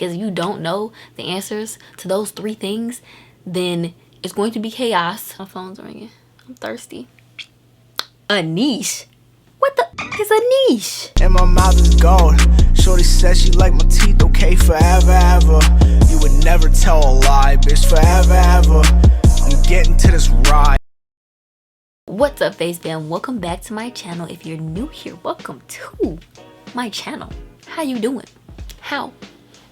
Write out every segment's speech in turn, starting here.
Because if you don't know the answers to those 3 things, then it's going to be chaos. My phone's ringing. I'm thirsty. A niche? What the is a niche? And my mouth is gold. Shorty says she like my teeth, okay, forever, ever. You would never tell a lie, bitch, forever, ever. I'm getting to this ride. What's up, Face Fam? Welcome back to my channel. If you're new here, welcome to my channel. How you doing? How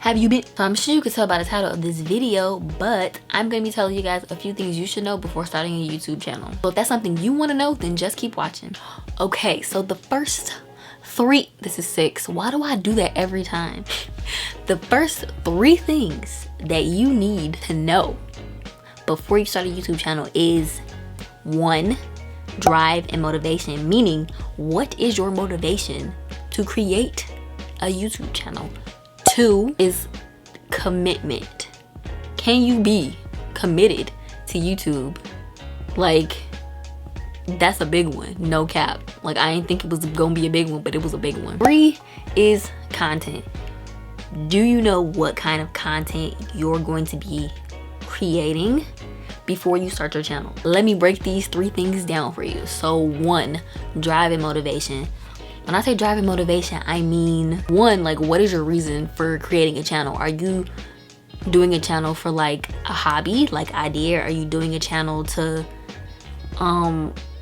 have you been? So I'm sure you can tell by the title of this video, but I'm gonna be telling you guys a few things you should know before starting a YouTube channel. So if that's something you want to know, then just keep watching. Okay, so the first 3, this is 6. Why do I do that every time? The first 3 things that you need to know before you start a YouTube channel is 1, drive and motivation. Meaning, what is your motivation to create a YouTube channel? 2 is commitment. Can you be committed to YouTube? Like, that's a big one, no cap. Like, I didn't think it was gonna be a big one, but it was a big one. 3 is content. Do you know what kind of content you're going to be creating before you start your channel? Let me break these 3 things down for you. So 1, drive and motivation. When I say drive and motivation, I mean, 1, like, what is your reason for creating a channel? Are you doing a channel for like a hobby, like idea? Are you doing a channel to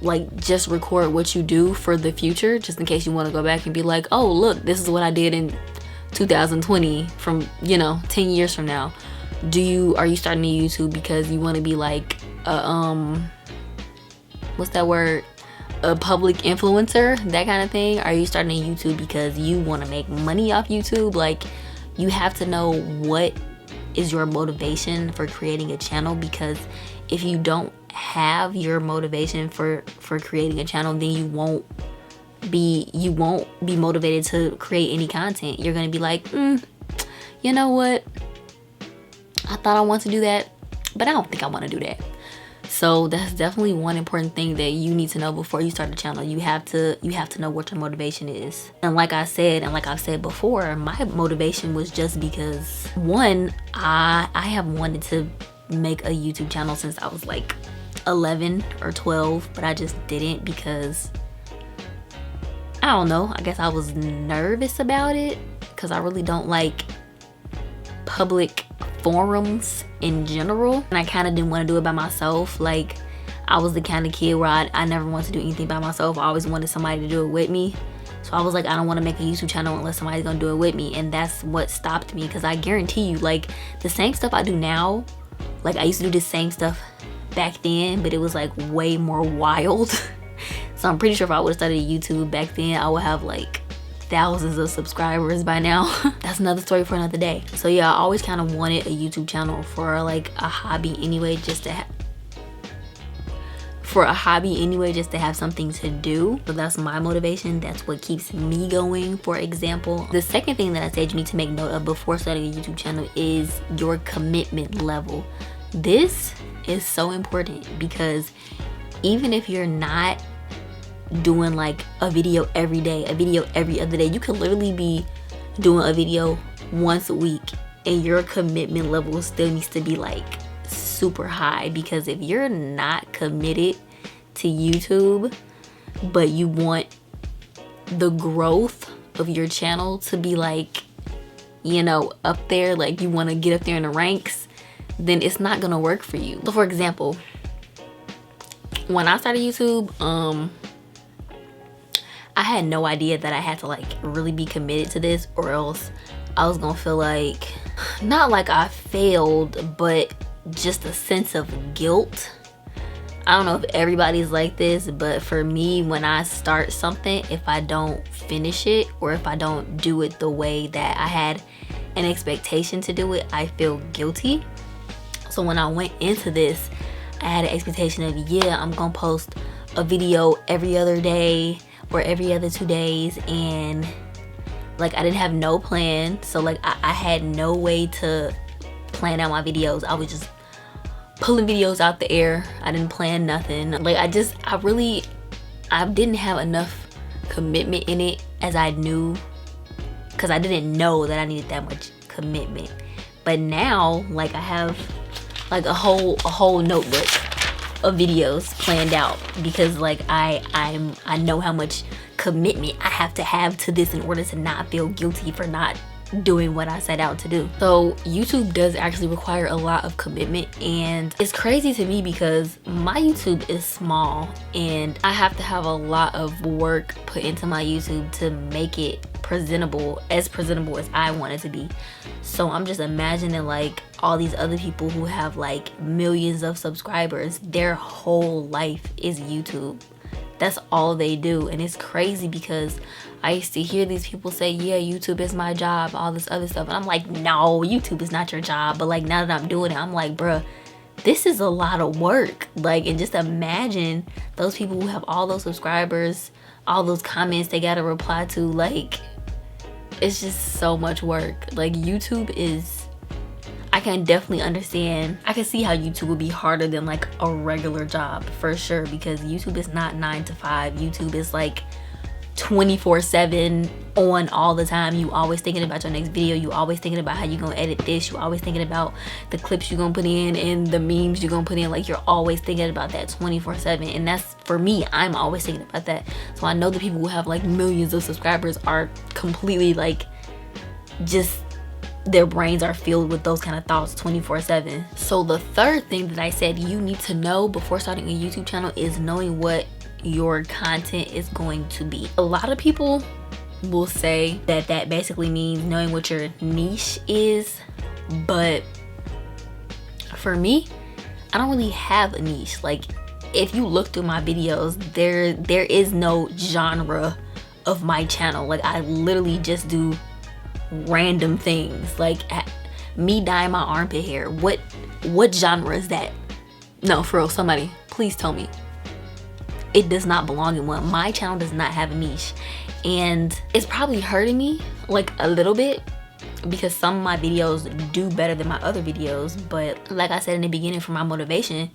like just record what you do for the future, just in case you want to go back and be like, oh look, this is what I did in 2020 from, you know, 10 years from now? Are you starting a YouTube because you want to be like what's that word, a public influencer, that kind of thing? Are you starting a YouTube because you want to make money off YouTube? Like, you have to know what is your motivation for creating a channel, because if you don't have your motivation for creating a channel, then you won't be motivated to create any content. You're gonna be like, you know what, I thought I want to do that, but I don't think I want to do that. So that's definitely one important thing that you need to know before you start a channel. You have to know what your motivation is. And like I said, and like I've said before, my motivation was just because, 1, I have wanted to make a YouTube channel since I was like 11 or 12, but I just didn't because, I don't know, I guess I was nervous about it, because I really don't like public forums in general, and I kind of didn't want to do it by myself. Like, I was the kind of kid where I never wanted to do anything by myself. I always wanted somebody to do it with me. So I was like, I don't want to make a YouTube channel unless somebody's gonna do it with me. And that's what stopped me, because I guarantee you, like, the same stuff I do now, like, I used to do the same stuff back then, but it was like way more wild. So I'm pretty sure if I would have started YouTube back then, I would have like thousands of subscribers by now. That's another story for another day. So yeah, I always kind of wanted a YouTube channel for like a hobby anyway, just to have something to do. So that's my motivation. That's what keeps me going. For example, the second thing that I said you need to make note of before starting a YouTube channel is your commitment level. This is so important, because even if you're not doing like a video every day, a video every other day, you could literally be doing a video once a week, and your commitment level still needs to be like super high. Because if you're not committed to YouTube, but you want the growth of your channel to be like, you know, up there, like you want to get up there in the ranks, then it's not gonna work for you. So for example, when I started YouTube, I had no idea that I had to like really be committed to this, or else I was gonna feel like, not like I failed, but just a sense of guilt. I don't know if everybody's like this, but for me, when I start something, if I don't finish it, or if I don't do it the way that I had an expectation to do it, I feel guilty. So when I went into this, I had an expectation of, yeah, I'm gonna post a video every other day or every other 2 days, and like I didn't have no plan. So like I had no way to plan out my videos. I was just pulling videos out the air. I didn't plan nothing. Like I didn't have enough commitment in it as I knew, because I didn't know that I needed that much commitment. But now, like, I have like a whole notebook of videos planned out, because like I know how much commitment I have to this in order to not feel guilty for not doing what I set out to do. So YouTube does actually require a lot of commitment, and it's crazy to me because my YouTube is small and I have to have a lot of work put into my YouTube to make it presentable as I want it to be. So I'm just imagining like all these other people who have like millions of subscribers, their whole life is YouTube. That's all they do. And it's crazy because I used to hear these people say, yeah, YouTube is my job, all this other stuff. And I'm like, no, YouTube is not your job. But like, now that I'm doing it, I'm like, bruh, this is a lot of work. Like, and just imagine those people who have all those subscribers, all those comments they gotta reply to. Like, it's just so much work. Like, YouTube is, I can definitely understand. I can see how YouTube would be harder than like a regular job for sure, because YouTube is not 9 to 5. YouTube is like 24/7 on all the time. You always thinking about your next video. You always thinking about how you gonna edit this. You always thinking about the clips you're gonna put in and the memes you're gonna put in. Like, you're always thinking about that 24/7. And that's, for me, I'm always thinking about that. So I know the people who have like millions of subscribers are completely like, just their brains are filled with those kind of thoughts 24/7. So the third thing that I said you need to know before starting a YouTube channel is knowing what your content is going to be. A lot of people will say that that basically means knowing what your niche is, but for me, I don't really have a niche. Like, if you look through my videos, there is no genre of my channel. Like, I literally just do random things, like me dyeing my armpit hair. What genre is that? No, for real, somebody please tell me. It does not belong in one. My channel does not have a niche, and it's probably hurting me like a little bit because some of my videos do better than my other videos. But like I said in the beginning, for my motivation,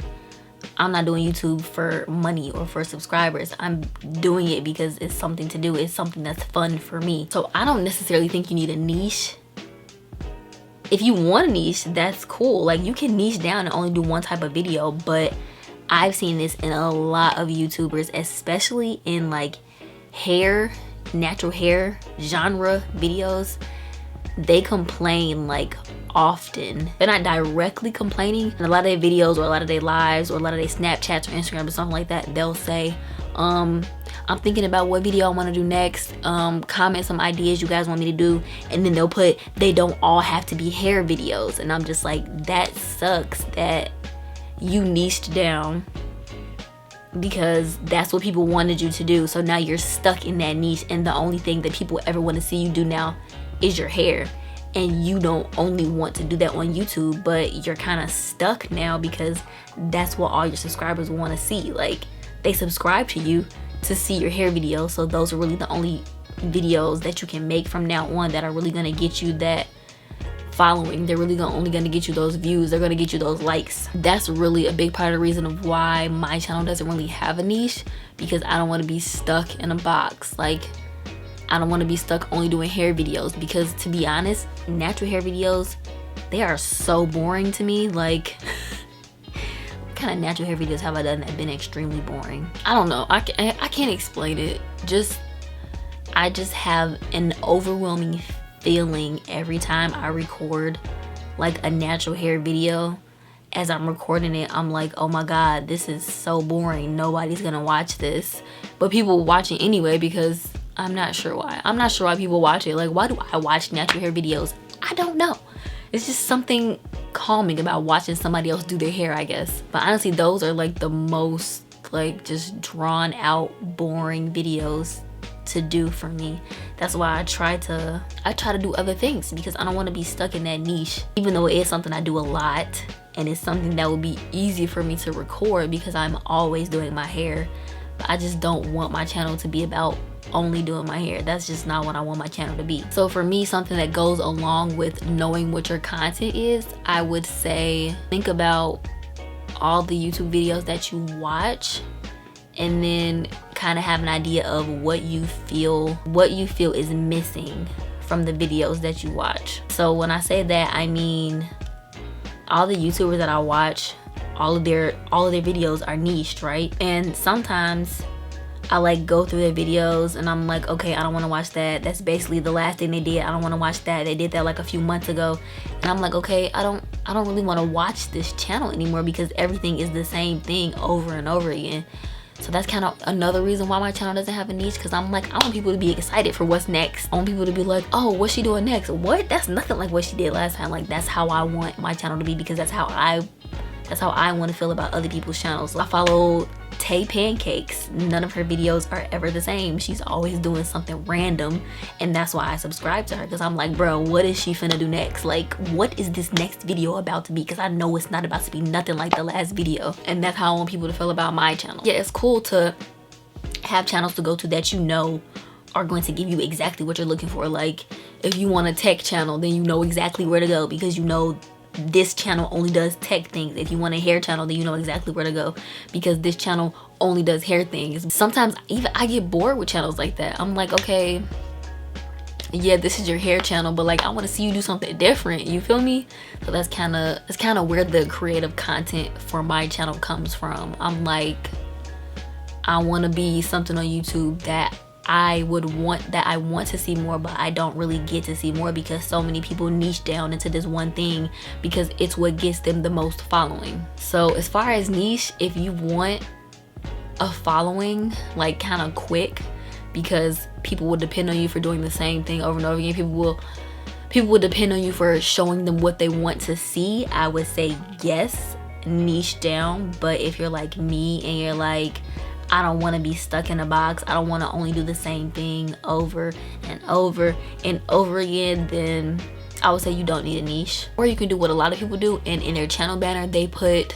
I'm not doing YouTube for money or for subscribers. I'm doing it because it's something to do. It's something that's fun for me. So I don't necessarily think you need a niche. If you want a niche, that's cool. Like, you can niche down and only do one type of video, but I've seen this in a lot of YouTubers, especially in like hair, natural hair genre videos. They complain like often. They're not directly complaining. In a lot of their videos or a lot of their lives or a lot of their Snapchats or Instagram or something like that, they'll say, I'm thinking about what video I want to do next. Comment some ideas you guys want me to do. And then they'll put, they don't all have to be hair videos. And I'm just like, that sucks that you niched down because that's what people wanted you to do. So now you're stuck in that niche, and the only thing that people ever want to see you do now is your hair. And you don't only want to do that on YouTube, but you're kind of stuck now because that's what all your subscribers want to see. Like, they subscribe to you to see your hair videos, so those are really the only videos that you can make from now on that are really going to get you that following. They're really only going to get you those views. They're going to get you those likes. That's really a big part of the reason of why my channel doesn't really have a niche, because I don't want to be stuck in a box. Like, I don't want to be stuck only doing hair videos, because to be honest, natural hair videos, they are so boring to me. Like, what kind of natural hair videos have I done that have been extremely boring? I don't know. I can't explain it. I just have an overwhelming feeling every time I record like a natural hair video. As I'm recording it, I'm like, oh my god, this is so boring. Nobody's gonna watch this. But people watch it anyway, because I'm not sure why. I'm not sure why people watch it. Like, why do I watch natural hair videos? I don't know. It's just something calming about watching somebody else do their hair, I guess. But honestly, those are like the most like just drawn out, boring videos to do for me. That's why I try to do other things, because I don't want to be stuck in that niche, even though it is something I do a lot and it's something that would be easy for me to record because I'm always doing my hair. But I just don't want my channel to be about only doing my hair. That's just not what I want my channel to be. So for me, something that goes along with knowing what your content is, I would say think about all the YouTube videos that you watch, and then kind of have an idea of what you feel is missing from the videos that you watch. So when I say that, I mean all the YouTubers that I watch, all of their videos are niched, right? And sometimes I like go through their videos and I'm like, okay, I don't want to watch that. That's basically the last thing they did. I don't want to watch that. They did that like a few months ago. And I'm like, okay, I don't really want to watch this channel anymore because everything is the same thing over and over again. So that's kind of another reason why my channel doesn't have a niche, because I'm like, I want people to be excited for what's next. I want people to be like, oh, what's she doing next? What? That's nothing like what she did last time. Like, that's how I want my channel to be, because that's how I want to feel about other people's channels. I follow Tay Pancakes. None of her videos are ever the same. She's always doing something random, and that's why I subscribe to her, because I'm like, bro, what is she finna do next? Like, what is this next video about to be? Because I know it's not about to be nothing like the last video. And that's how I want people to feel about my channel. Yeah, it's cool to have channels to go to that you know are going to give you exactly what you're looking for. Like, if you want a tech channel, then you know exactly where to go, because you know this channel only does tech things. If you want a hair channel, then you know exactly where to go, because this channel only does hair things. Sometimes even I get bored with channels like that. I'm like, okay, yeah, this is your hair channel, but like, I want to see you do something different. You feel me? So that's kind of where the creative content for my channel comes from. I'm like, I want to be something on YouTube that I want to see more, but I don't really get to see more because so many people niche down into this one thing because it's what gets them the most following. So as far as niche, if you want a following like kind of quick, because people will depend on you for doing the same thing over and over again, people will depend on you for showing them what they want to see, I would say yes, niche down. But if you're like me and you're like, I don't want to be stuck in a box, I don't want to only do the same thing over and over and over again, then I would say you don't need a niche. Or you can do what a lot of people do, and in their channel banner they put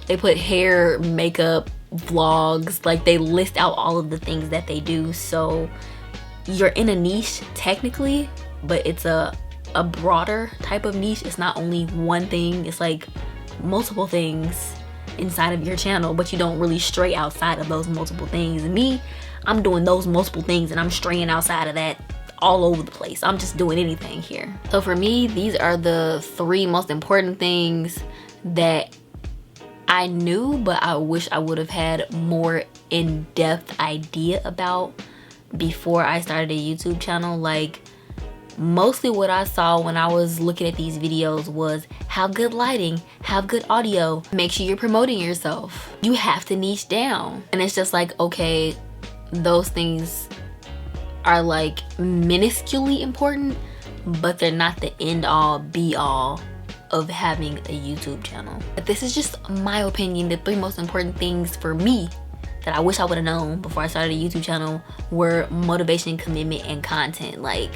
hair, makeup, vlogs, like they list out all of the things that they do. So you're in a niche technically, but it's a broader type of niche. It's not only one thing, it's like multiple things inside of your channel, but you don't really stray outside of those multiple things. And me, I'm doing those multiple things and I'm straying outside of that all over the place. I'm just doing anything here. So for me, these are the 3 most important things that I knew, but I wish I would have had more in-depth idea about before I started a YouTube channel. Like, mostly what I saw when I was looking at these videos was have good lighting, have good audio, make sure you're promoting yourself. You have to niche down. And it's just like, okay, those things are like minusculely important, but they're not the end all be all of having a YouTube channel. But this is just my opinion. The 3 most important things for me that I wish I would have known before I started a YouTube channel were motivation, commitment, and content. Like,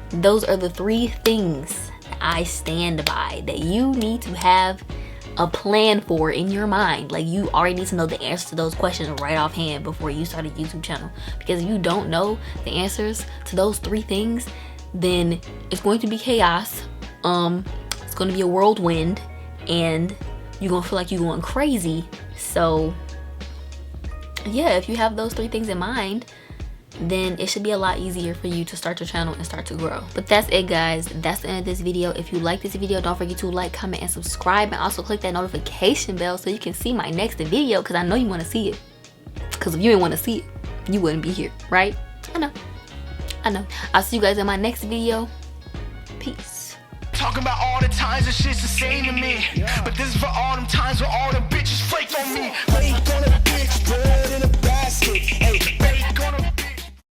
those are the 3 things that I stand by, that you need to have a plan for in your mind. Like, you already need to know the answers to those questions right offhand before you start a YouTube channel. Because if you don't know the answers to those 3 things, then it's going to be chaos. It's going to be a whirlwind, and you're going to feel like you're going crazy. So yeah, if you have those 3 things in mind, then it should be a lot easier for you to start your channel and start to grow. But that's it, guys. That's the end of this video. If you like this video, don't forget to like, comment, and subscribe, and also click that notification bell so you can see my next video, because I know you want to see it. Because if you didn't want to see it, you wouldn't be here, right? I know. I'll see you guys in my next video. Peace. Talking about all the times that shit's the same to me, but this is for all them times where all the